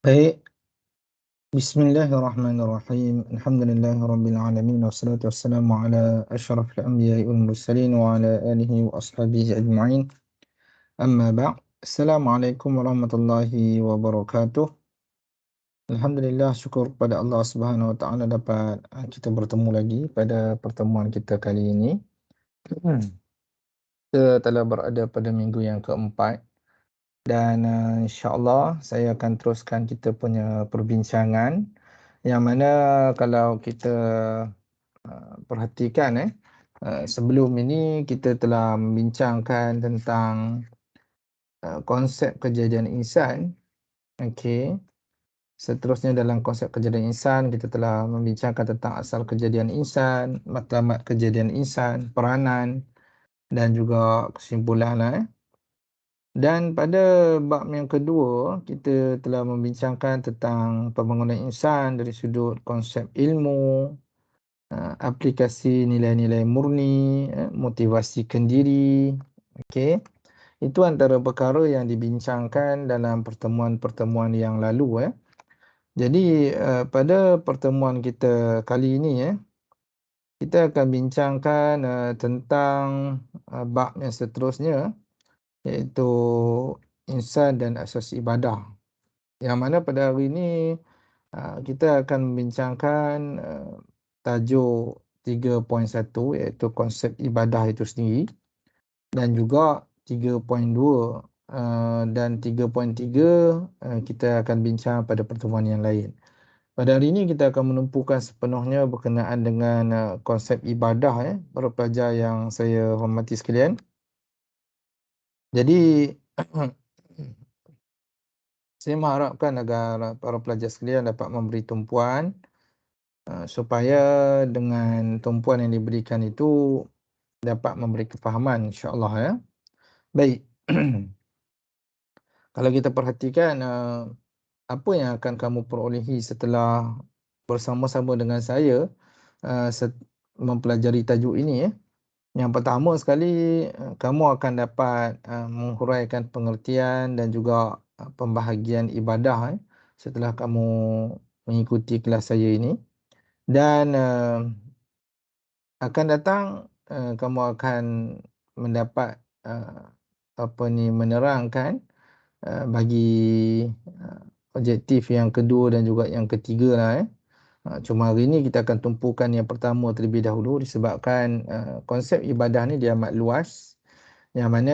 Baik, bismillahirrahmanirrahim. Alhamdulillahirabbil alamin wassalatu wassalamu ala asyrafil anbiya'i wal mursalin wa ala alihi wa ashabihi ajma'in. Amma ba'd. Assalamualaikum warahmatullahi wabarakatuh. Alhamdulillah, syukur kepada Allah Subhanahu wa taala dapat kita bertemu lagi pada pertemuan kita kali ini. Kita telah berada pada minggu yang keempat dan insya-Allah saya akan teruskan kita punya perbincangan yang mana kalau kita perhatikan sebelum ini kita telah membincangkan tentang konsep kejadian insan. Okey. Seterusnya dalam konsep kejadian insan kita telah membincangkan tentang asal kejadian insan, matlamat kejadian insan, peranan dan juga kesimpulanlah. Dan pada bab yang kedua kita telah membincangkan tentang pembangunan insan dari sudut konsep ilmu, aplikasi nilai-nilai murni, motivasikan diri. Okey. Itu antara perkara yang dibincangkan dalam pertemuan-pertemuan yang lalu. Jadi pada pertemuan kita kali ini kita akan bincangkan tentang bab yang seterusnya, iaitu insan dan asas ibadah. Yang mana pada hari ini kita akan membincangkan tajuk 3.1 iaitu konsep ibadah itu sendiri, dan juga 3.2 dan 3.3 kita akan bincang pada pertemuan yang lain. Pada hari ini kita akan menumpukan sepenuhnya berkenaan dengan konsep ibadah para pelajar yang saya hormati sekalian. Jadi saya mengharapkan agar para pelajar sekalian dapat memberi tumpuan supaya dengan tumpuan yang diberikan itu dapat memberi kefahaman, insya-Allah. Baik. Kalau kita perhatikan apa yang akan kamu perolehi setelah bersama-sama dengan saya mempelajari tajuk ini. Yang pertama sekali, kamu akan dapat menghuraikan pengertian dan juga pembahagian ibadah setelah kamu mengikuti kelas saya ini. Dan akan datang kamu akan mendapat menerangkan bagi objektif yang kedua dan juga yang ketiga lah. Cuma hari ini kita akan tumpukan yang pertama terlebih dahulu disebabkan konsep ibadah ni dia amat luas, yang mana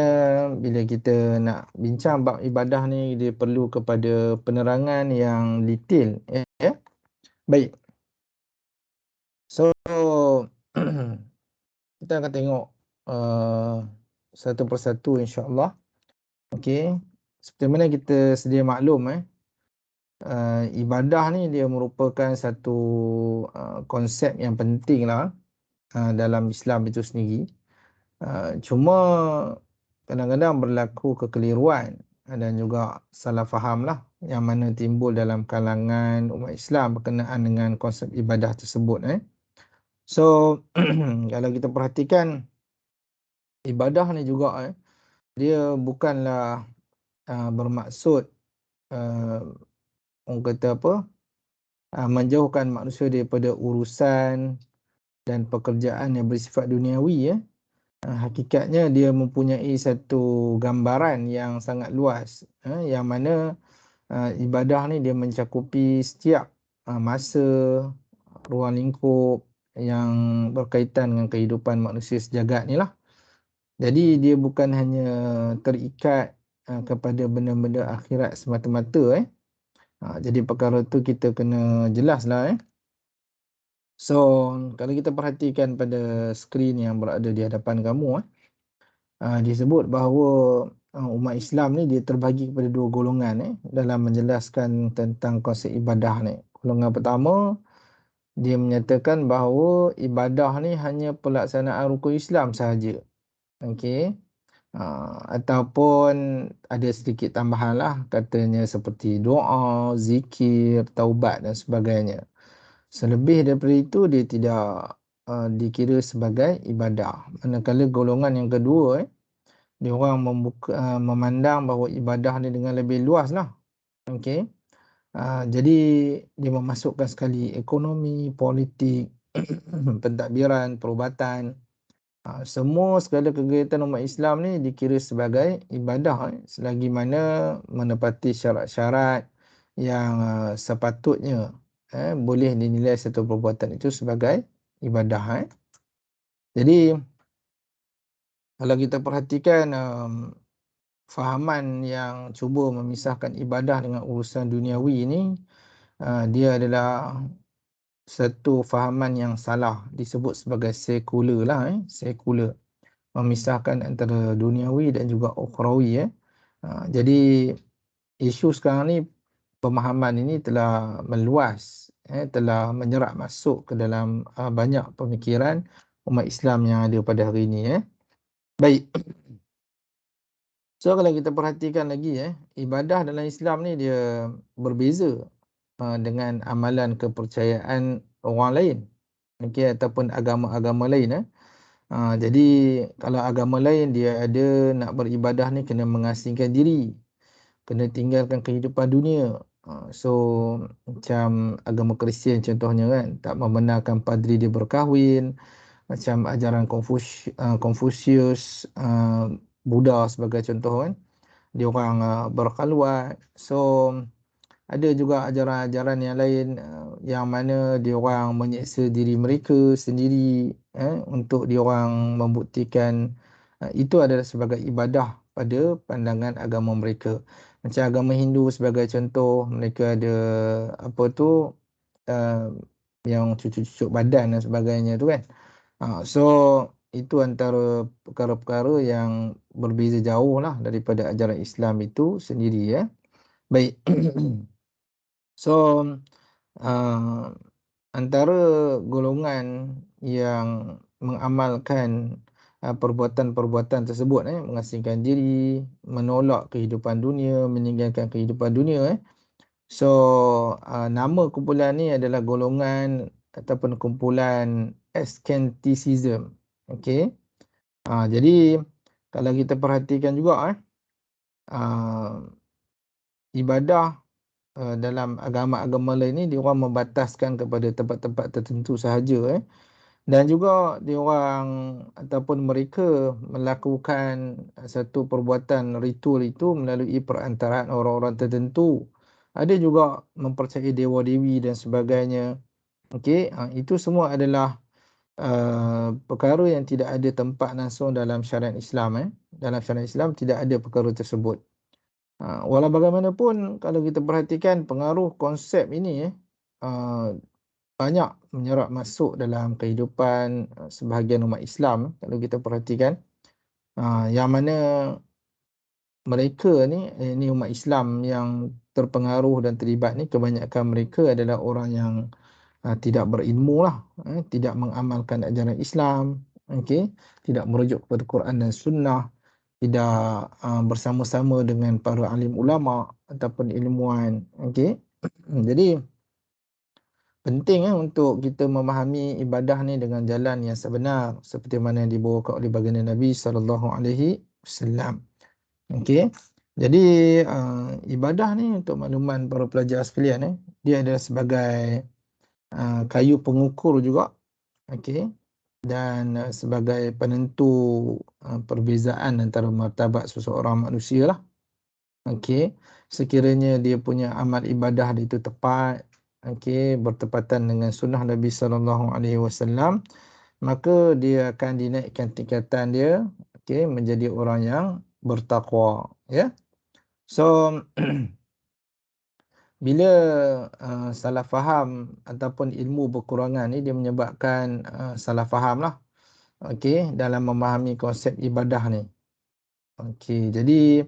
bila kita nak bincang bab ibadah ni dia perlu kepada penerangan yang detail. Baik. So kita akan tengok satu persatu insya-Allah. Okey. Seperti mana kita sedia maklum ibadah ni dia merupakan satu konsep yang penting lah dalam Islam itu sendiri. Cuma kadang-kadang berlaku kekeliruan dan juga salah faham lah yang mana timbul dalam kalangan umat Islam berkenaan dengan konsep ibadah tersebut. So kalau kita perhatikan ibadah ni juga dia bukanlah bermaksud orang kata menjauhkan manusia daripada urusan dan pekerjaan yang bersifat duniawi. Hakikatnya dia mempunyai satu gambaran yang sangat luas, yang mana ibadah ni dia mencakupi setiap masa, ruang lingkup yang berkaitan dengan kehidupan manusia sejagat ni lah. Jadi dia bukan hanya terikat kepada benda-benda akhirat semata-mata. Jadi perkara tu kita kena jelaslah. So kalau kita perhatikan pada skrin yang berada di hadapan kamu, disebut bahawa umat Islam ni dia terbagi kepada dua golongan dalam menjelaskan tentang konsep ibadah ni. Golongan pertama, dia menyatakan bahawa ibadah ni hanya pelaksanaan rukun Islam sahaja. Okey. Ataupun ada sedikit tambahan lah, katanya seperti doa, zikir, taubat dan sebagainya. Selebih daripada itu dia tidak dikira sebagai ibadah. Manakala golongan yang kedua dia orang memandang bahawa ibadah ni dengan lebih luas lah. Okey. Jadi dia memasukkan sekali ekonomi, politik, pentadbiran, perubatan, semua segala kegiatan umat Islam ni dikira sebagai ibadah selagi mana menepati syarat-syarat yang sepatutnya boleh dinilai satu perbuatan itu sebagai ibadah. Jadi kalau kita perhatikan fahaman yang cuba memisahkan ibadah dengan urusan duniawi ini, dia adalah satu fahaman yang salah, disebut sebagai sekular lah, sekular, memisahkan antara duniawi dan juga ukhrawi. Jadi isu sekarang ni, pemahaman ini telah meluas, telah menyerap masuk ke dalam banyak pemikiran umat Islam yang ada pada hari ini. Baik. So kalau kita perhatikan lagi ibadah dalam Islam ni dia berbeza dengan amalan kepercayaan orang lain, okey, ataupun agama-agama lain. Jadi kalau agama lain dia ada nak beribadah ni kena mengasingkan diri, kena tinggalkan kehidupan dunia. So macam agama Kristian contohnya kan, tak membenarkan padri dia berkahwin, macam ajaran Confucius, Buddha sebagai contoh kan, dia orang berkhalwat. So ada juga ajaran-ajaran yang lain yang mana dia orang menyeksa diri mereka sendiri untuk dia orang membuktikan itu adalah sebagai ibadah pada pandangan agama mereka. Macam agama Hindu sebagai contoh, mereka ada apa tu yang cucuk-cucuk badan dan sebagainya tu kan. So itu antara perkara-perkara yang berbeza jauh lah daripada ajaran Islam itu sendiri. Baik. So antara golongan yang mengamalkan perbuatan-perbuatan tersebut, mengasingkan diri, menolak kehidupan dunia, meninggalkan kehidupan dunia. So nama kumpulan ni adalah golongan ataupun kumpulan Asceticism. Okey. Jadi kalau kita perhatikan juga ibadah dalam agama-agama lain ni diorang membataskan kepada tempat-tempat tertentu sahaja. Dan juga diorang ataupun mereka melakukan satu perbuatan ritual itu melalui perantaraan orang-orang tertentu. Ada juga mempercayai dewa-dewi dan sebagainya. Okey, itu semua adalah perkara yang tidak ada tempat langsung dalam syariat Islam. Dalam syariat Islam tidak ada perkara tersebut. Walau bagaimanapun kalau kita perhatikan pengaruh konsep ini banyak menyerap masuk dalam kehidupan sebahagian umat Islam. Kalau kita perhatikan yang mana mereka ni, ini umat Islam yang terpengaruh dan terlibat ni, kebanyakan mereka adalah orang yang tidak berilmu lah, tidak mengamalkan ajaran Islam, tidak merujuk kepada Quran dan Sunnah, tidak bersama-sama dengan para alim ulama ataupun ilmuwan. Jadi penting untuk kita memahami ibadah ni dengan jalan yang sebenar seperti mana yang dibawakan oleh baginda Nabi SAW. Jadi ibadah ni untuk makluman para pelajar sekalian, dia adalah sebagai kayu pengukur juga, dan sebagai penentu perbezaan antara martabat seseorang manusia lah. Sekiranya dia punya amal ibadah dia itu tepat, bertepatan dengan sunnah Nabi SAW, maka dia akan dinaikkan tingkatan dia, menjadi orang yang bertakwa. So bila salah faham ataupun ilmu berkurangan ni, dia menyebabkan salah faham lah, dalam memahami konsep ibadah ni. Jadi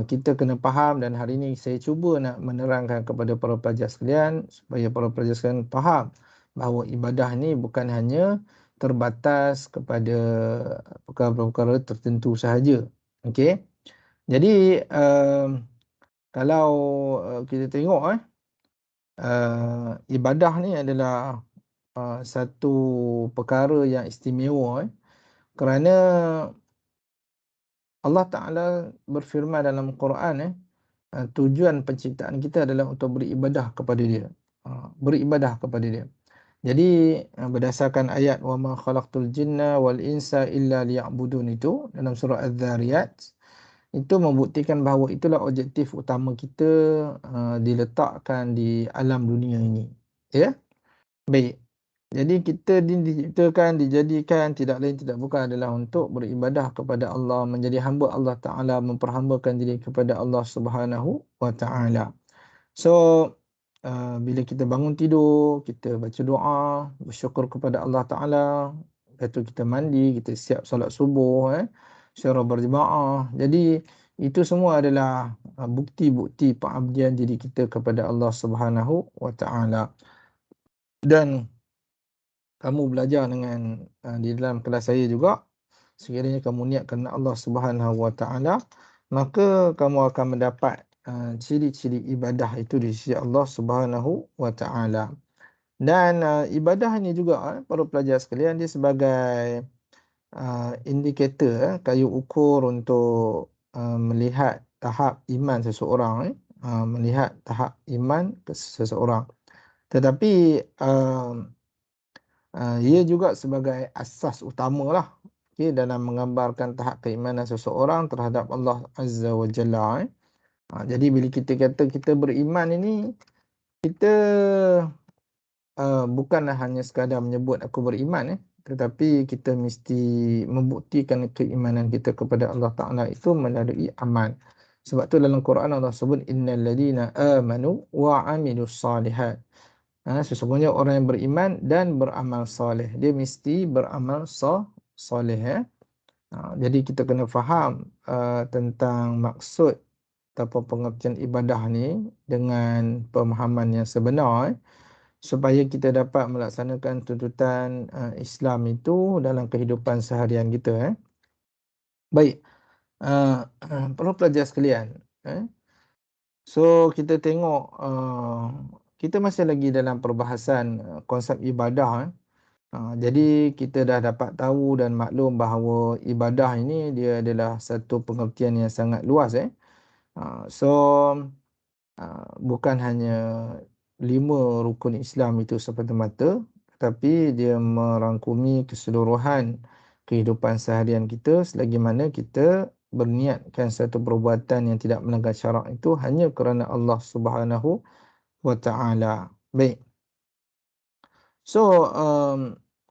kita kena faham, dan hari ini saya cuba nak menerangkan kepada para pelajar sekalian supaya para pelajar sekalian faham bahawa ibadah ni bukan hanya terbatas kepada perkara-perkara tertentu sahaja. Jadi kalau kita tengok ibadah ni adalah satu perkara yang istimewa kerana Allah Ta'ala berfirman dalam Quran tujuan penciptaan kita adalah untuk beribadah kepada dia. Beribadah kepada dia. Jadi berdasarkan ayat wa ma khalaqtul jinna wal insa illa liya'budun itu dalam surah Az-Zariyat, itu membuktikan bahawa itulah objektif utama kita diletakkan di alam dunia ini. Ya? Baik. Jadi kita diciptakan, dijadikan tidak lain tidak bukan adalah untuk beribadah kepada Allah, menjadi hamba Allah Ta'ala, memperhambakan diri kepada Allah Subhanahu wa Ta'ala. So, bila kita bangun tidur, kita baca doa, bersyukur kepada Allah Ta'ala. Lepas tu kita mandi, kita siap solat subuh, secara berjemaah. Jadi, itu semua adalah bukti-bukti pengabdian diri kita kepada Allah Subhanahu wa Ta'ala. Dan kamu belajar dengan di dalam kelas saya juga, sekiranya kamu niat kerana Allah Subhanahu wa Ta'ala, maka kamu akan mendapat ciri-ciri ibadah itu di sisi Allah Subhanahu wa Ta'ala. Dan ibadah ini juga para pelajar sekalian, dia sebagai indikator, kayu ukur untuk melihat tahap iman seseorang, melihat tahap iman seseorang. Tetapi ia juga sebagai asas utamalah, dalam menggambarkan tahap keimanan seseorang terhadap Allah Azza wa Jalla. Jadi bila kita kata kita beriman ini, kita bukanlah hanya sekadar menyebut aku beriman, tetapi kita mesti membuktikan keimanan kita kepada Allah Ta'ala itu melalui amal. Sebab tu dalam Quran Allah sebut innal ladina amanu wa amilus salihat. Sesungguhnya orang yang beriman dan beramal soleh. Dia mesti beramal soleh. Jadi kita kena faham tentang maksud atau pengertian ibadah ni dengan pemahaman yang sebenar, supaya kita dapat melaksanakan tuntutan Islam itu dalam kehidupan seharian kita. Baik, para pelajar sekalian, so kita tengok kita masih lagi dalam perbahasan konsep ibadah. Jadi kita dah dapat tahu dan maklum bahawa ibadah ini dia adalah satu pengertian yang sangat luas. So bukan hanya 5 rukun Islam itu semata-mata, tetapi dia merangkumi keseluruhan kehidupan seharian kita selagi mana kita berniatkan satu perbuatan yang tidak melanggar syarak itu hanya kerana Allah Subhanahu wa Ta'ala. Baik. So,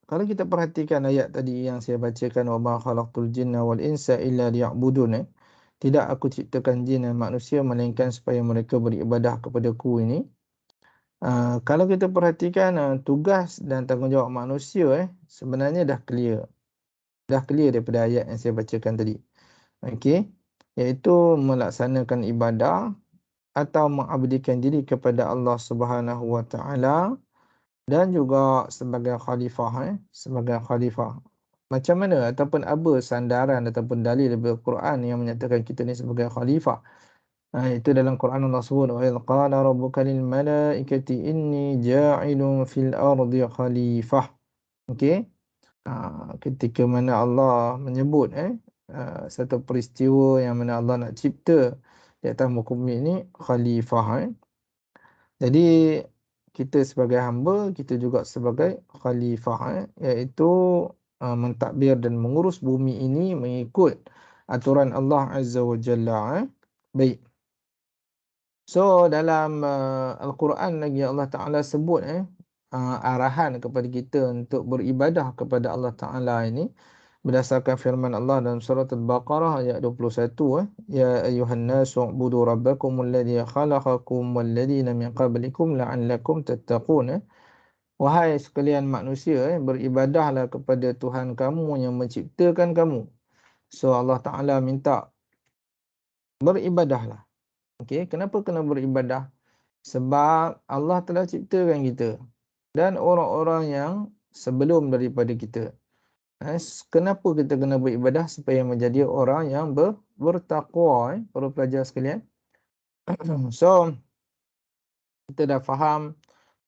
kalau kita perhatikan ayat tadi yang saya bacakan, wa ma khalaqtul jinna wal insa illa liya'budun, tidak aku ciptakan jin dan manusia melainkan supaya mereka beribadah kepadaku ini. Kalau kita perhatikan tugas dan tanggungjawab manusia sebenarnya dah clear. Dah clear daripada ayat yang saya bacakan tadi. Okey, iaitu melaksanakan ibadah atau mengabdikan diri kepada Allah Subhanahu wa Ta'ala, dan juga sebagai khalifah. Sebagai khalifah. Macam mana ataupun apa sandaran ataupun dalil daripada Quran yang menyatakan kita ni sebagai khalifah? Itu dalam Quran Allah sebut, wa idh qala rabbuka lil malaikati inni ja'ilun fil ardi khalifah. Okey. Ketika mana Allah menyebut satu peristiwa yang mana Allah nak cipta di atas muka bumi ini khalifah. Jadi kita sebagai hamba, kita juga sebagai khalifah, iaitu mentadbir dan mengurus bumi ini mengikut aturan Allah Azza wa Jalla. Baik. So dalam Al-Quran lagi Allah Ta'ala sebut arahan kepada kita untuk beribadah kepada Allah Ta'ala ini berdasarkan firman Allah dalam surah Al-Baqarah ayat 21. Ya ayuhan nasu ubudu rabbakum alladhi khalaqakum walladhina min qablikum la'allakum tattaqun. Wahai sekalian manusia, beribadahlah kepada Tuhan kamu yang menciptakan kamu. So Allah Ta'ala minta beribadahlah. Okey, kenapa kena beribadah? Sebab Allah telah ciptakan kita dan orang-orang yang sebelum daripada kita. Kenapa kita kena beribadah? Supaya menjadi orang yang bertakwa, para pelajar sekalian. So, kita dah faham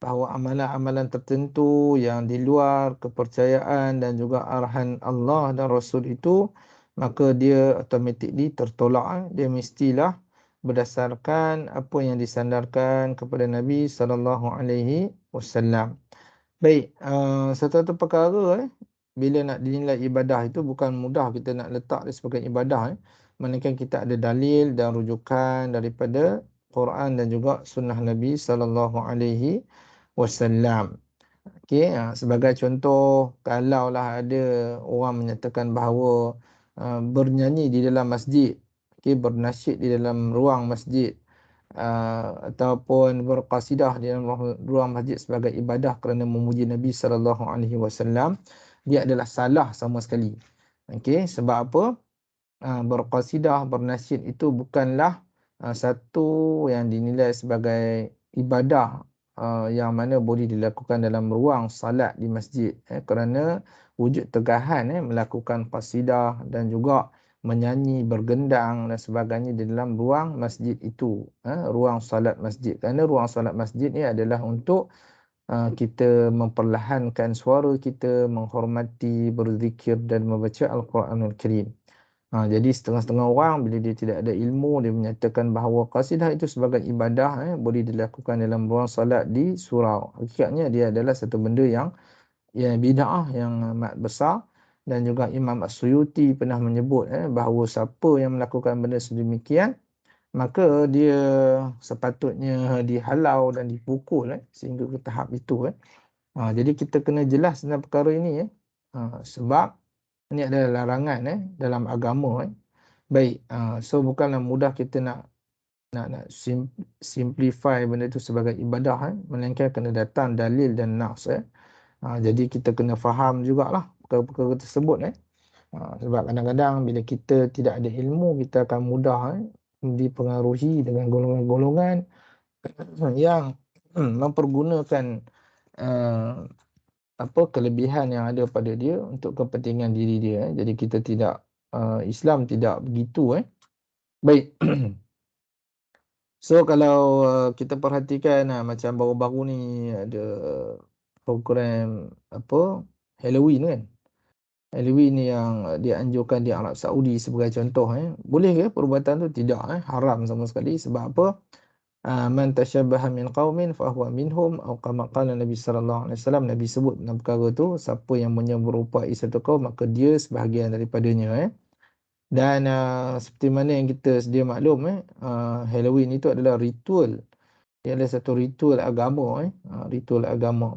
bahawa amalan-amalan tertentu yang di luar kepercayaan dan juga arahan Allah dan Rasul itu, maka dia automatically tertolak. Dia mestilah berdasarkan apa yang disandarkan kepada Nabi SAW. Baik, satu-satu perkara bila nak dinilai ibadah itu bukan mudah kita nak letak dia sebagai ibadah. Melainkan kita ada dalil dan rujukan daripada Quran dan juga sunnah Nabi SAW. Okey, sebagai contoh, kalaulah ada orang menyatakan bahawa bernyanyi di dalam masjid, okey, bernasyid di dalam ruang masjid, ataupun berqasidah di dalam ruang masjid sebagai ibadah kerana memuji Nabi SAW, dia adalah salah sama sekali. Okey, sebab apa? Berqasidah, bernasyid itu bukanlah satu yang dinilai sebagai ibadah yang mana boleh dilakukan dalam ruang salat di masjid, kerana wujud tegahan melakukan qasidah dan juga menyanyi, bergendang dan sebagainya di dalam ruang masjid itu, ruang salat masjid. Kerana ruang salat masjid ni adalah untuk kita memperlahankan suara kita, menghormati, berzikir dan membaca Al-Quranul Karim. Jadi setengah-setengah orang bila dia tidak ada ilmu, dia menyatakan bahawa qasidah itu sebagai ibadah boleh dilakukan dalam ruang salat di surau. Hakikatnya dia adalah satu benda yang bid'ah yang amat besar, dan juga Imam As-Suyuti pernah menyebut bahawa siapa yang melakukan benda sedemikian maka dia sepatutnya dihalau dan dipukul sehingga ke tahap itu. Jadi kita kena jelas tentang perkara ini sebab ini adalah larangan dalam agama. Baik, so bukanlah mudah kita nak simplify benda itu sebagai ibadah, melainkan kena datang dalil dan nas. Jadi kita kena faham jugalah perkara-perkara tersebut. Sebab kadang-kadang bila kita tidak ada ilmu, kita akan mudah dipengaruhi dengan golongan-golongan yang mempergunakan kelebihan yang ada pada dia untuk kepentingan diri dia. Jadi kita tidak, Islam tidak begitu. Baik. So kalau kita perhatikan macam baru-baru ni ada program Halloween kan. Halloween ni yang dianjurkan di Arab Saudi sebagai contoh. Boleh ke perbuatan tu? Tidak. Haram sama sekali. Sebab apa? Man tashabbaha min qaumin fahuwa minhum, atau kama qala Nabi sallallahu alaihi wasallam. Nabi sebut dalam perkara tu, siapa yang menyerupai satu kaum maka dia sebahagian daripadanya. Dan seperti mana yang kita sedia maklum, Halloween itu adalah ritual. Dia adalah satu ritual agama. Ritual agama.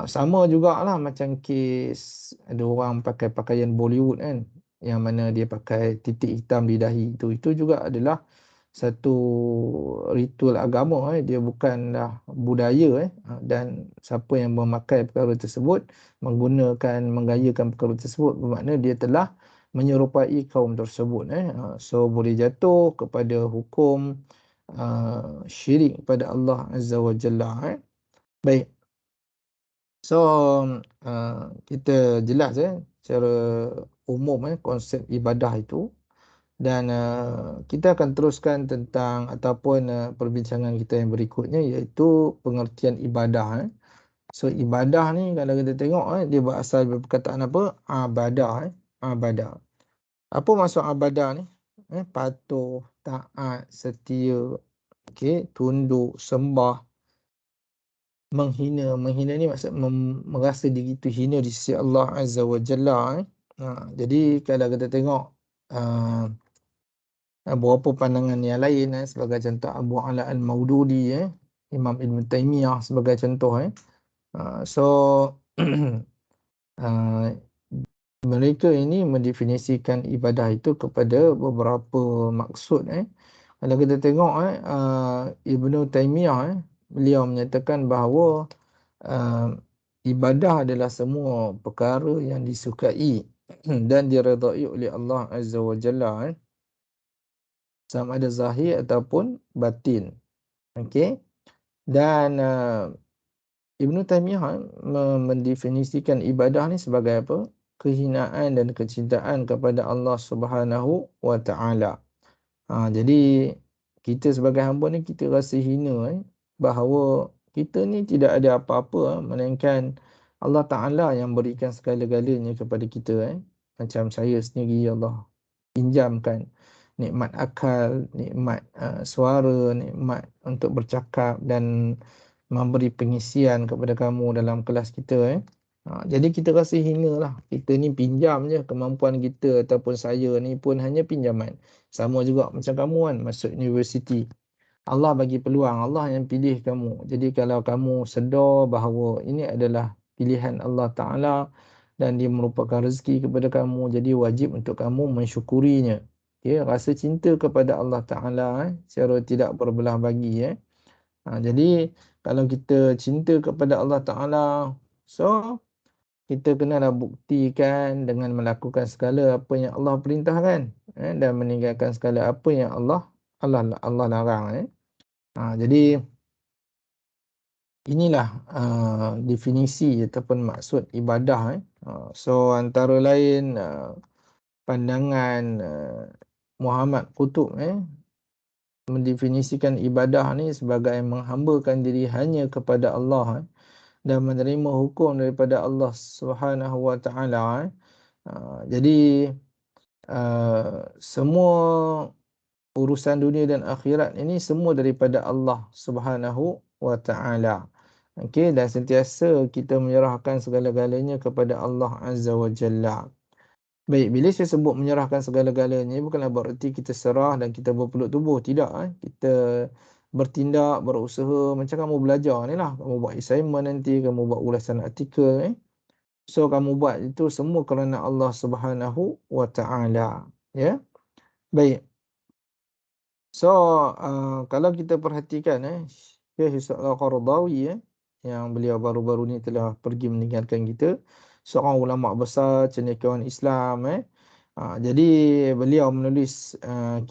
Sama jugalah macam kes ada orang pakai pakaian Bollywood kan, yang mana dia pakai titik hitam di dahi itu. Itu juga adalah satu ritual agama. Dia bukanlah budaya. Dan siapa yang memakai perkara tersebut, menggayakan perkara tersebut, bermakna dia telah menyerupai kaum tersebut. So boleh jatuh kepada hukum syirik kepada Allah Azza wa Jalla. Baik. So kita jelas secara umum konsep ibadah itu. Dan kita akan teruskan tentang ataupun perbincangan kita yang berikutnya, iaitu pengertian ibadah. So ibadah ni kalau kita tengok dia berasal dari perkataan apa? Abadah. Abadah. Apa maksud abadah ni? Patuh, taat, setia, tunduk, sembah. Menghina ni maksud merasa diri itu hina di sisi Allah Azza wa Jalla. Jadi kalau kita tengok beberapa pandangan yang lain, sebagai contoh Abu Ala Al-Maududi, Imam Ibn Taymiyah sebagai contoh. So mereka ini mendefinisikan ibadah itu kepada beberapa maksud. Kalau kita tengok Ibn Taymiyah, beliau menyatakan bahawa ibadah adalah semua perkara yang disukai dan diredai oleh Allah Azza wa Jalla, sama ada zahir ataupun batin. Okey. Dan Ibn Taymiyah mendefinisikan ibadah ni sebagai apa? Kehinaan dan kecintaan kepada Allah Subhanahu wa Ta'ala. Jadi kita sebagai hamba ni kita rasa hina bahawa kita ni tidak ada apa-apa melainkan Allah Ta'ala yang berikan segala-galanya kepada kita. Macam saya sendiri Allah pinjamkan nikmat akal, nikmat suara, nikmat untuk bercakap dan memberi pengisian kepada kamu dalam kelas kita. Jadi kita rasa hina lah. Kita ni pinjam je kemampuan kita ataupun saya ni pun hanya pinjaman. Sama juga macam kamu kan masuk universiti. Allah bagi peluang, Allah yang pilih kamu. Jadi kalau kamu sedar bahawa ini adalah pilihan Allah Ta'ala dan dia merupakan rezeki kepada kamu, jadi wajib untuk kamu mensyukurinya. Okay? Rasa cinta kepada Allah Ta'ala secara tidak berbelah bagi. Jadi kalau kita cinta kepada Allah Ta'ala, so kita kenalah buktikan dengan melakukan segala apa yang Allah perintahkan dan meninggalkan segala apa yang Allah larang. Jadi inilah definisi ataupun maksud ibadah. So antara lain pandangan Muhammad Qutub mendefinisikan ibadah ni sebagai menghambakan diri hanya kepada Allah dan menerima hukum daripada Allah Subhanahu Wa Taala. Jadi semua urusan dunia dan akhirat ini semua daripada Allah Subhanahu Wa Taala. Okey, dan sentiasa kita menyerahkan segala-galanya kepada Allah Azza wa Jalla. Baik, bila saya sebut menyerahkan segala-galanya bukanlah bererti kita serah dan kita berpeluk tubuh, tidak. Kita bertindak, berusaha macam kamu belajar ni lah. Kamu buat assignment nanti, kamu buat ulasan artikel. So kamu buat itu semua kerana Allah Subhanahu Wa Taala. Ya. Baik. So, kalau kita perhatikan Syekh Ishaq Al-Qaradawi yang beliau baru-baru ni telah pergi meninggalkan kita, seorang ulama besar cendekiawan Islam. Jadi beliau menulis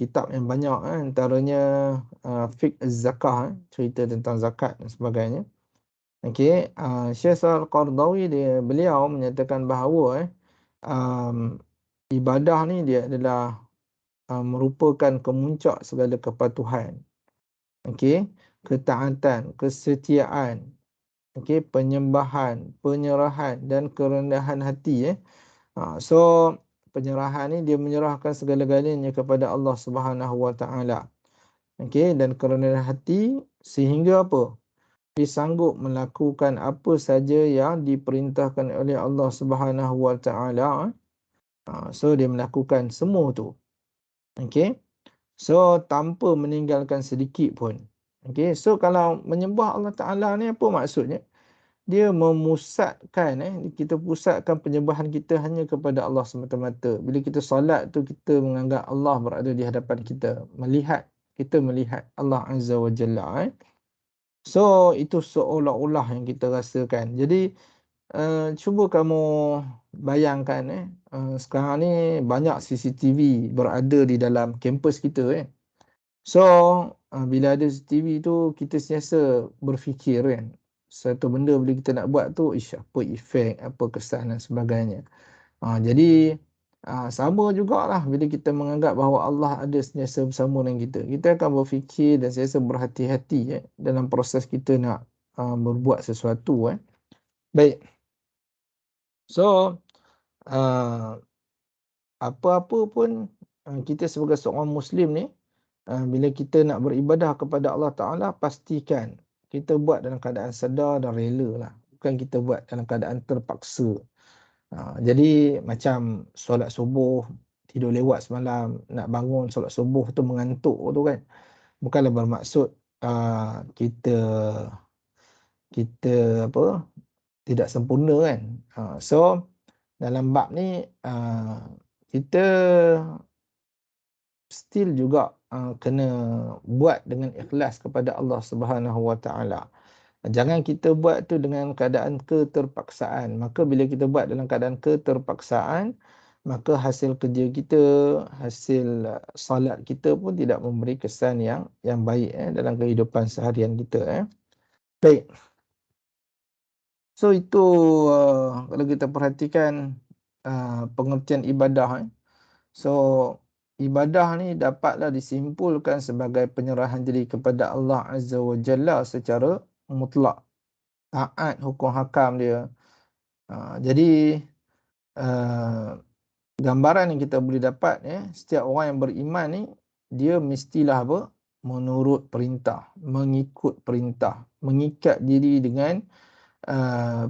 kitab yang banyak, antaranya Fiqh Az-Zakah, cerita tentang zakat dan sebagainya. Okey, Syekh Ishaq Al-Qaradawi beliau menyatakan bahawa ibadah ni dia adalah merupakan kemuncak segala kepatuhan. Okey, ketaatan, kesetiaan, okey, penyembahan, penyerahan dan kerendahan hati. So penyerahan ni dia menyerahkan segala-galanya kepada Allah Subhanahu Wa Taala. Okey, dan kerendahan hati sehingga apa? Dia sanggup melakukan apa saja yang diperintahkan oleh Allah Subhanahu Wa Taala. So dia melakukan semua tu. Okey. So tanpa meninggalkan sedikit pun. Okey, so kalau menyembah Allah Taala ni apa maksudnya? Dia memusatkan kita pusatkan penyembahan kita hanya kepada Allah semata-mata. Bila kita solat tu kita menganggap Allah berada di hadapan kita, kita melihat Allah Azza wa Jalla. So itu seolah-olah yang kita rasakan. Jadi cuba kamu bayangkan sekarang ni banyak CCTV berada di dalam kampus kita. So bila ada CCTV tu kita sentiasa berfikir kan, satu benda bila kita nak buat tu apa efek, apa kesan dan sebagainya. Jadi sama jugalah bila kita menganggap bahawa Allah ada sentiasa bersama dengan kita. Kita akan berfikir dan sentiasa berhati-hati dalam proses kita nak berbuat sesuatu. Baik. So apa-apa pun kita sebagai seorang Muslim ni, bila kita nak beribadah kepada Allah Ta'ala, pastikan kita buat dalam keadaan sedar dan rela lah. Bukan kita buat dalam keadaan terpaksa. Jadi macam solat subuh, tidur lewat semalam, nak bangun solat subuh tu mengantuk tu kan. Bukanlah bermaksud kita tidak sempurna kan. So dalam bab ni kita still juga kena buat dengan ikhlas kepada Allah Subhanahu Wa Taala. Jangan kita buat tu dengan keadaan keterpaksaan. Maka bila kita buat dalam keadaan keterpaksaan, maka hasil kerja kita, hasil salat kita pun tidak memberi kesan yang baik dalam kehidupan seharian kita. Baik. So itu kalau kita perhatikan pengertian ibadah. So ibadah ni dapatlah disimpulkan sebagai penyerahan diri kepada Allah Azza wa Jalla secara mutlak. Taat hukum hakam dia. Jadi gambaran yang kita boleh dapat setiap orang yang beriman ni dia mestilah apa? Menurut perintah, mengikut perintah, mengikat diri dengan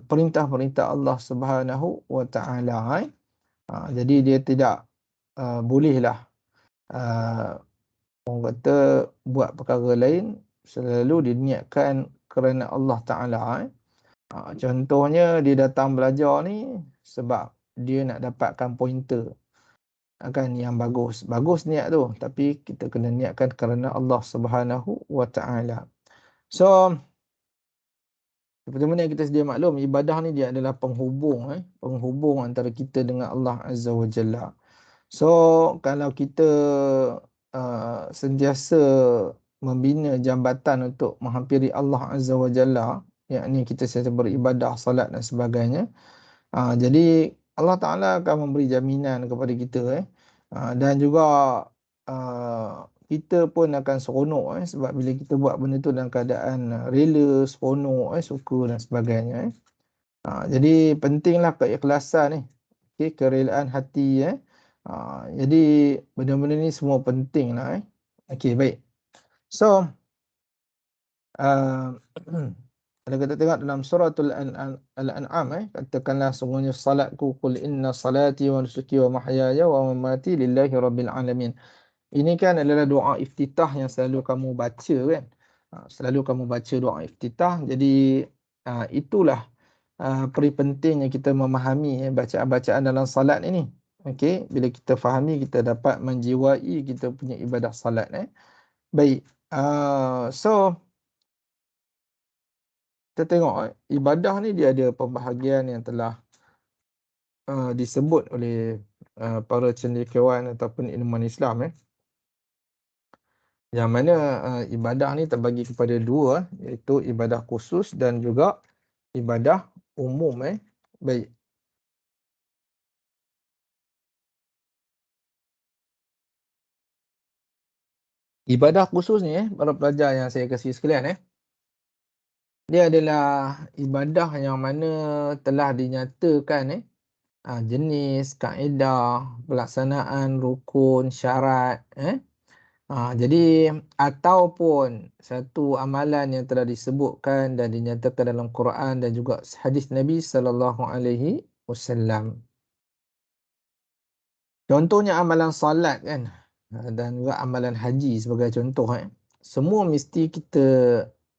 perintah-perintah Allah Subhanahu wa taala. Jadi dia tidak bolehlah orang kata buat perkara lain selalu diniatkan kerana Allah Taala. Contohnya dia datang belajar ni sebab dia nak dapatkan pointer kan yang bagus. Bagus niat tu, tapi kita kena niatkan kerana Allah Subhanahu wa taala. So seperti mana yang kita sedia maklum, ibadah ni dia adalah penghubung penghubung antara kita dengan Allah Azza wa Jalla. So kalau kita sentiasa membina jambatan untuk menghampiri Allah Azza wa Jalla, yakni kita sentiasa beribadah, salat dan sebagainya, jadi Allah Taala akan memberi jaminan kepada kita dan juga kita pun akan seronok sebab bila kita buat benda tu dalam keadaan rela, seronok, suka dan sebagainya. Jadi pentinglah keikhlasan ni. Okey, kerelaan hati jadi benda-benda ni semua pentinglah Okey, baik. So kalau kita tengok dalam suratul Al-An'am katakanlah sungguhnya salatku, qul inna salati wa nusuki wa mahyaya wa mamati lillahi rabbil alamin. Ini kan adalah doa iftitah yang selalu kamu baca kan. Selalu kamu baca doa iftitah. Jadi itulah peri pentingnya kita memahami bacaan-bacaan dalam salat ini. Okey, bila kita fahami kita dapat menjiwai kita punya ibadah salat Baik. So kita tengok ibadah ni dia ada pembahagian yang telah disebut oleh para cendekiawan ataupun ilmuwan Islam yang mana ibadah ni terbagi kepada dua, iaitu ibadah khusus dan juga ibadah umum Baik. Ibadah khusus ni para pelajar yang saya kasihi sekalian dia adalah ibadah yang mana telah dinyatakan jenis, kaedah, pelaksanaan, rukun, syarat jadi ataupun satu amalan yang telah disebutkan dan dinyatakan dalam Quran dan juga hadis Nabi sallallahu alaihi wasallam. Contohnya amalan salat kan dan juga amalan haji sebagai contoh Semua mesti kita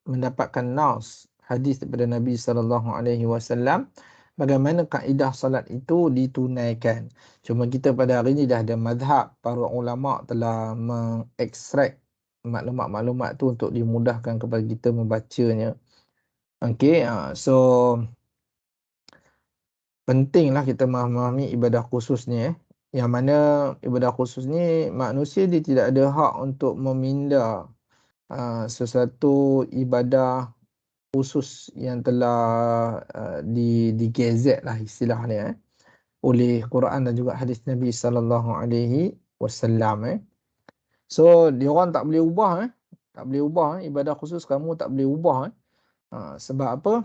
mendapatkan nas hadis daripada Nabi sallallahu alaihi wasallam bagaimana kaedah salat itu ditunaikan. Cuma kita pada hari ini dah ada mazhab, para ulama telah mengekstrak maklumat-maklumat tu untuk dimudahkan kepada kita membacanya. Okey, so pentinglah kita memahami ibadah khusus ni yang mana ibadah khusus ni manusia dia tidak ada hak untuk meminda sesuatu ibadah khusus yang telah digezet lah istilahnya oleh Quran dan juga hadis Nabi sallallahu alaihi wasallam So diorang tak boleh ubah tak boleh ubah ibadah khusus kamu tak boleh ubah sebab apa?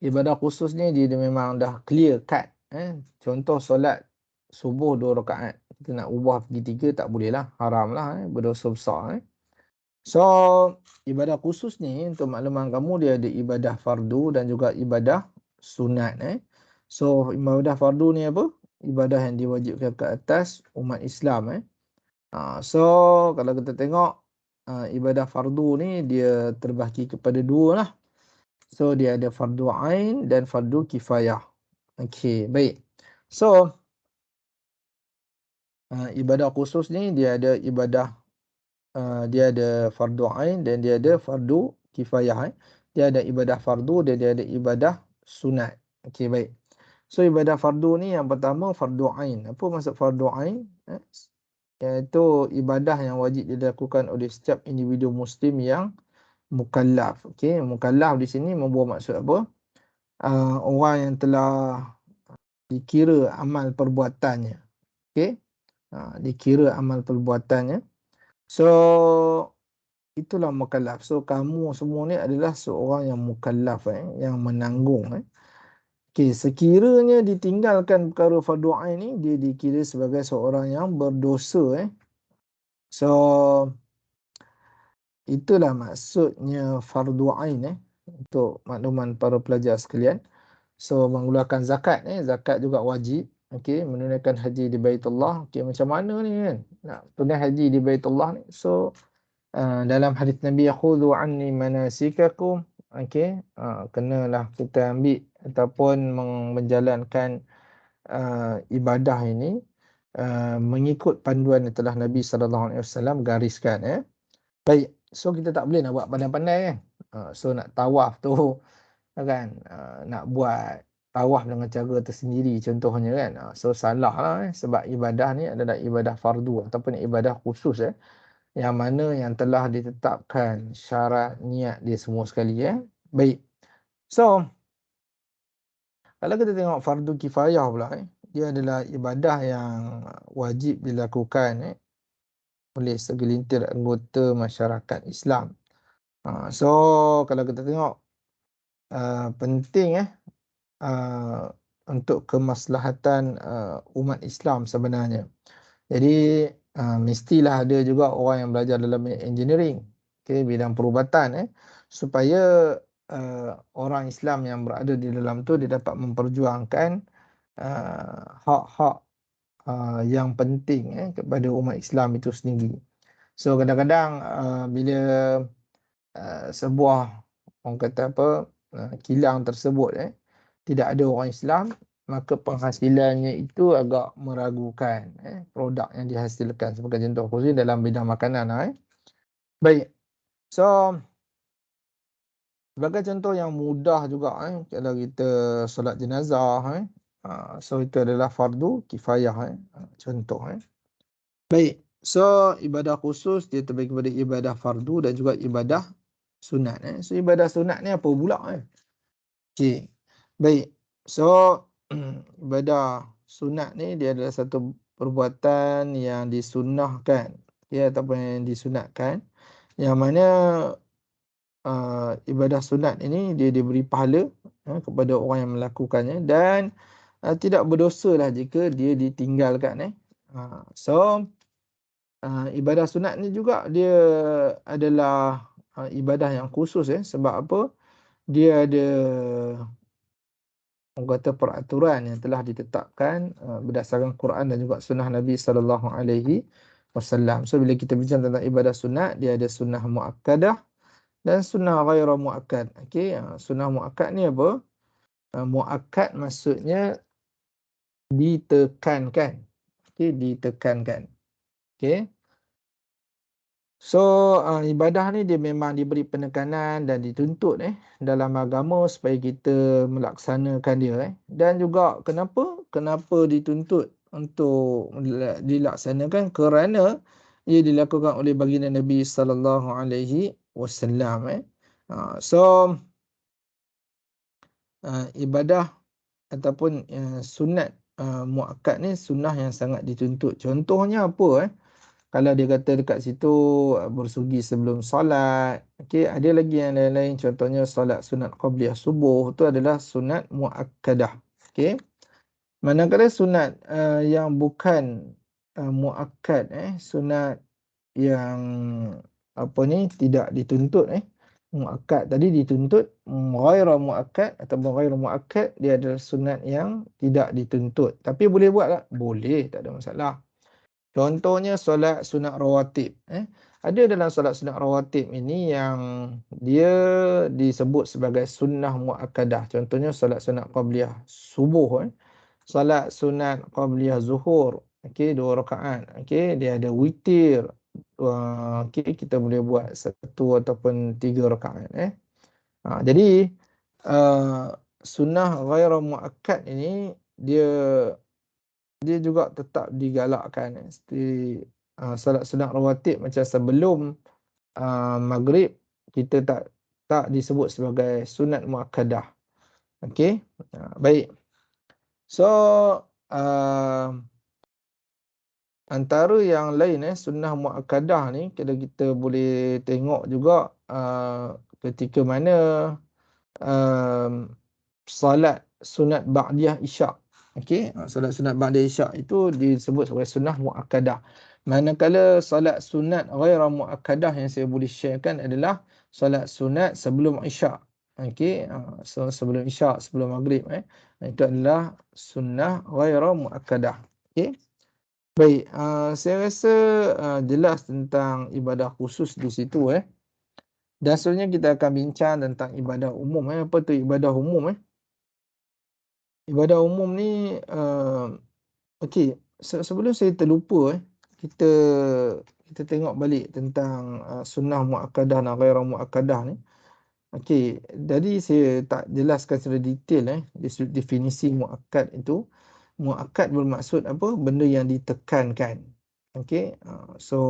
Ibadah khusus ni dia memang dah clear cut Contoh solat subuh 2 rakaat kita nak ubah pergi 3 tak boleh lah, haram lah berdosa besar So ibadah khusus ni untuk makluman kamu dia ada ibadah fardu dan juga ibadah sunat So ibadah fardu ni apa? Ibadah yang diwajibkan ke atas umat Islam So kalau kita tengok ibadah fardu ni dia terbahagi kepada dua lah. So dia ada fardu ain dan fardu kifayah. Okey, baik. So ibadah khusus ni dia ada ibadah dia ada fardu ain dan dia ada fardu kifayah Dia ada ibadah fardu dan dia ada ibadah sunat. Okey, baik. So ibadah fardu ni yang pertama fardu ain. Apa maksud fardu ain? Iaitu ibadah yang wajib dilakukan oleh setiap individu muslim yang mukallaf. Okey, mukallaf di sini membawa maksud apa? Orang yang telah dikira amal perbuatannya. Okey. Dikira amal perbuatannya. So itulah mukallaf. So kamu semua ni adalah seorang yang mukallaf yang menanggung Okey, sekiranya ditinggalkan perkara fardu ain ni, dia dikira sebagai seorang yang berdosa. So, itulah maksudnya fardu ain untuk makluman para pelajar sekalian. So, mengeluarkan zakat zakat juga wajib. Okey, menunaikan haji di Baitullah. Okey, macam mana ni kan? Nak tunai haji di Baitullah ni. So, dalam hadis Nabi, khudhu anni manasikakum. Okey, kenalah kita ambil ataupun menjalankan ibadah ini mengikut panduan yang telah Nabi SAW gariskan. Baik, so kita tak boleh nak buat pandai-pandai kan. So nak tawaf tu kan, nak buat tawaf dengan cara tersendiri contohnya kan. So salah lah sebab ibadah ni adalah ibadah fardu ataupun ibadah khusus yang mana yang telah ditetapkan syarat niat dia semua sekali. Baik, so kalau kita tengok fardu kifayah pula dia adalah ibadah yang wajib dilakukan oleh segelintir anggota masyarakat Islam. So kalau kita tengok penting untuk kemaslahatan umat Islam sebenarnya. Jadi mestilah ada juga orang yang belajar dalam engineering, bidang perubatan supaya orang Islam yang berada di dalam tu dia dapat memperjuangkan hak-hak yang penting kepada umat Islam itu sendiri. So kadang-kadang bila sebuah orang kata kilang tersebut tidak ada orang Islam, maka penghasilannya itu agak meragukan produk yang dihasilkan. Sebagai contoh khusus dalam bidang makanan. Baik, so sebagai contoh yang mudah juga kalau kita solat jenazah so itu adalah fardu kifayah contoh. Baik, so ibadah khusus dia terbagi kepada ibadah fardu dan juga ibadah sunat. So ibadah sunat ni apa pula? Okey. Baik. So ibadah sunat ni dia adalah satu perbuatan yang disunnahkan ataupun yang disunatkan, yang mana ibadah sunat ini dia diberi pahala kepada orang yang melakukannya dan tidak berdosalah jika dia ditinggalkan. So ibadah sunat ni juga dia adalah ibadah yang khusus sebab apa? Dia ada orang kata peraturan yang telah ditetapkan berdasarkan Quran dan juga sunnah Nabi SAW. So bila kita bincang tentang ibadah sunat, dia ada sunnah muakkadah dan sunnah ghairu muakkad. Okey, sunnah muakkad ni apa? Muakkad maksudnya ditekankan. Okey, ditekankan. Okey. So ibadah ni dia memang diberi penekanan dan dituntut dalam agama supaya kita melaksanakan dia dan juga kenapa dituntut untuk dilaksanakan, kerana ia dilakukan oleh baginda Nabi sallallahu alaihi wasallam. So ibadah ataupun sunat muakkad ni sunnah yang sangat dituntut. Contohnya apa? Kalau dia kata dekat situ bersugi sebelum solat. Okey, ada lagi yang lain-lain, contohnya solat sunat qabliyah subuh tu adalah sunat muakkadah. Okey. Manakala sunat yang bukan muakkad sunat yang tidak dituntut muakkad tadi dituntut, ghairu muakkad ataupun ghairu muakkad dia adalah sunat yang tidak dituntut. Tapi boleh buat tak? Boleh, tak ada masalah. Contohnya solat sunat rawatib. Ada dalam solat sunat rawatib ini yang dia disebut sebagai sunnah muakkadah. Contohnya solat sunat qabliyah subuh. Solat sunat qabliyah zuhur. Okey, 2 rakaat. Okey, dia ada witir. Okey, kita boleh buat 1 ataupun 3 rakaat. Jadi sunnah ghairu muakkad ini dia juga tetap digalakkan. Seperti solat sunat rawatib macam sebelum maghrib, kita tak disebut sebagai sunat muakkadah. Okey, baik. So antara yang lain sunnah muakkadah ni kita boleh tengok juga ketika mana solat sunat ba'diyah isyak. Okey, solat sunat ba'diyah isyak itu disebut sebagai sunnah muakkadah. Manakala solat sunat ghaira muakkadah yang saya boleh sharekan adalah solat sunat sebelum isyak. Okey, so sebelum isyak, sebelum maghrib itu adalah sunnah ghaira muakkadah. Okey. Baik, saya rasa jelas tentang ibadah khusus di situ Dan seterusnya kita akan bincang tentang ibadah umum Apa tu ibadah umum Ibadah umum ni okey, sebelum saya terlupa kita kita tengok balik tentang sunnah muakkadah dan ghairah muakkadah ni. Okey, jadi saya tak jelaskan secara detail definisi muakkad itu. Muakkad bermaksud apa? Benda yang ditekankan. Okey, so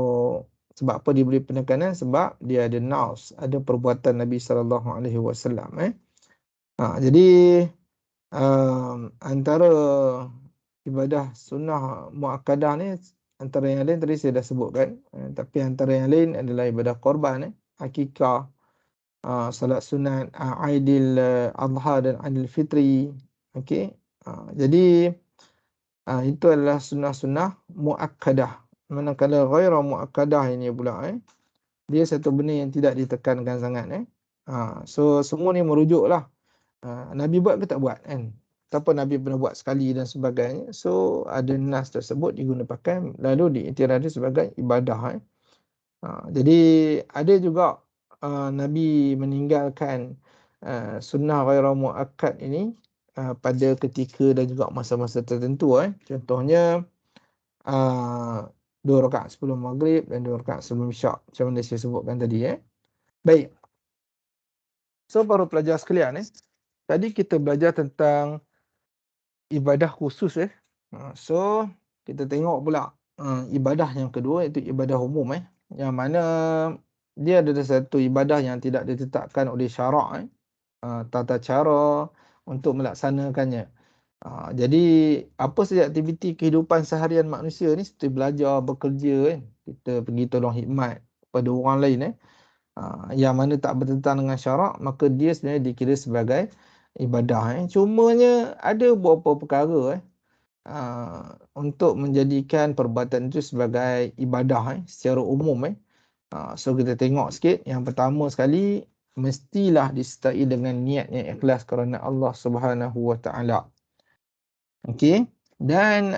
sebab apa dia beri penekanan? Sebab dia ada naus, ada perbuatan Nabi sallallahu alaihi wasallam jadi antara ibadah sunnah muakkadah ni, antara yang lain tadi saya dah sebutkan, tapi antara yang lain adalah ibadah korban akikah, salat sunat, Aidil Adha dan Aidil Fitri. Okey. Jadi itu adalah sunnah-sunnah muakkadah. Manakala ghairah muakkadah ini pula dia satu benda yang tidak ditekankan sangat So semua ni merujuklah Nabi buat ke tak buat kan? Ataupun Nabi pernah buat sekali dan sebagainya. So ada nas tersebut digunakan pakai lalu diiktirafkan sebagai ibadah Jadi ada juga Nabi meninggalkan sunnah ghairah muakkad ini pada ketika dan juga masa-masa tertentu Contohnya 2 rakaat sebelum maghrib dan 2 rakaat sebelum isyak, macam mana saya sebutkan tadi Baik. So para pelajar sekalian tadi kita belajar tentang ibadah khusus So kita tengok pula ibadah yang kedua iaitu ibadah umum yang mana dia adalah satu ibadah yang tidak ditetapkan oleh syarak tata cara untuk melaksanakannya. Jadi apa saja aktiviti kehidupan seharian manusia ni seperti belajar, bekerja kita pergi tolong khidmat kepada orang lain yang mana tak bertentangan dengan syarak, maka dia sebenarnya dikira sebagai ibadah Cumanya ada beberapa perkara untuk menjadikan perbuatan itu sebagai ibadah secara umum So kita tengok sikit. Yang pertama sekali, mestilah disertai dengan niat yang ikhlas kerana Allah Subhanahu Wa Taala. Okey. Dan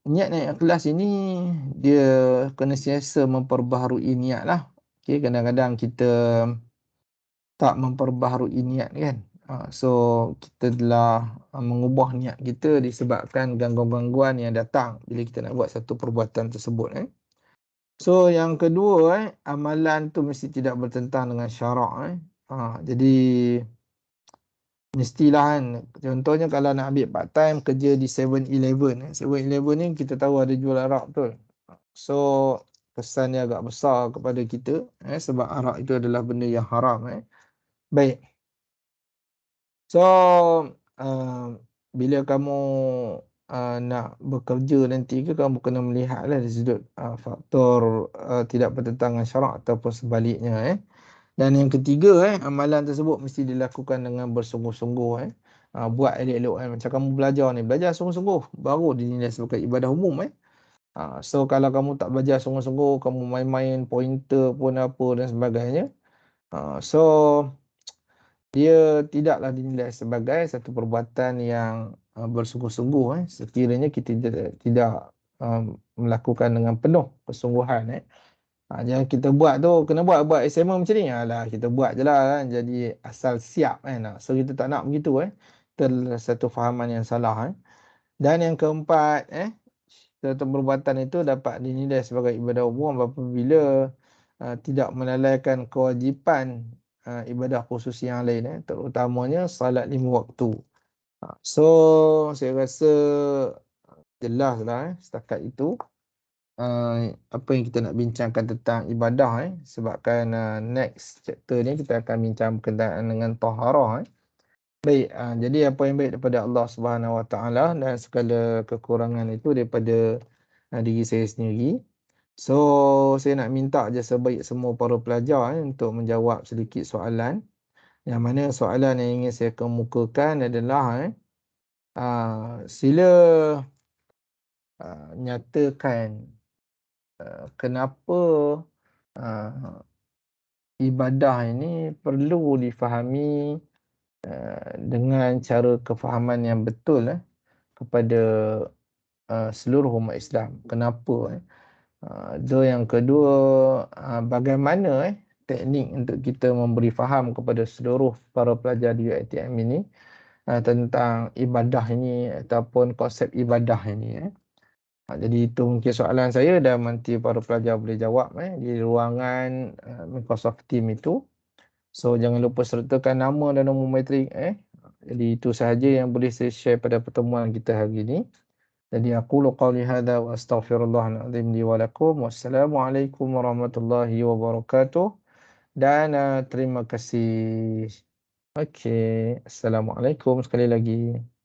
niat yang ikhlas ini dia kena sentiasa memperbaharui niat lah. Okey, kadang-kadang kita tak memperbaharui niat kan. So kita telah mengubah niat kita disebabkan gangguan-gangguan yang datang bila kita nak buat satu perbuatan tersebut So yang kedua amalan tu mesti tidak bertentang dengan syarak Jadi mestilah kan. Contohnya kalau nak ambil part time kerja di 7-Eleven 7-Eleven ni kita tahu ada jual arak betul. So kesan dia agak besar kepada kita sebab arak itu adalah benda yang haram Baik. So bila kamu nak bekerja nanti kamu kena melihatlah dari sudut faktor tidak bertentangan syarak ataupun sebaliknya Dan yang ketiga amalan tersebut mesti dilakukan dengan bersungguh-sungguh buat elok-elok macam kamu belajar sungguh-sungguh baru dinilai sebagai ibadah umum So kalau kamu tak belajar sungguh-sungguh, kamu main-main pointer pun apa dan sebagainya So dia tidaklah dinilai sebagai satu perbuatan yang bersungguh-sungguh sekiranya kita tidak melakukan dengan penuh kesungguhan Jangan kita buat tu kena buat assignment macam ni lah kita buat je lah kan jadi asal siap So kita tak nak begitu itu adalah satu fahaman yang salah Dan yang keempat satu perbuatan itu dapat dinilai sebagai ibadah umum apabila tidak melalaikan kewajipan ibadah khusus yang lain terutamanya salat 5 waktu. So saya rasa jelas lah setakat itu apa yang kita nak bincangkan tentang ibadah sebabkan next chapter ni kita akan bincang berkenaan dengan taharah Baik, jadi apa yang baik daripada Allah Subhanahu Wa Taala dan segala kekurangan itu daripada diri saya sendiri. So saya nak minta je sebaik semua para pelajar untuk menjawab sedikit soalan Yang mana soalan yang ingin saya kemukakan adalah sila nyatakan kenapa uh, ibadah ini perlu difahami dengan cara kefahaman yang betul kepada seluruh umat Islam. Kenapa? Yang kedua, bagaimana teknik untuk kita memberi faham kepada seluruh para pelajar di UiTM ini tentang ibadah ini ataupun konsep ibadah ini. Jadi itu mungkin soalan saya dan nanti para pelajar boleh jawab di ruangan Microsoft Team itu. So jangan lupa sertakan nama dan nombor matrik. Jadi itu sahaja yang boleh saya share pada pertemuan kita hari ini. Jadi aku qauli hadza wa astaghfirullahal azim li wa lakum. Wassalamualaikum warahmatullahi wabarakatuh. Dan terima kasih. Okey, assalamualaikum sekali lagi.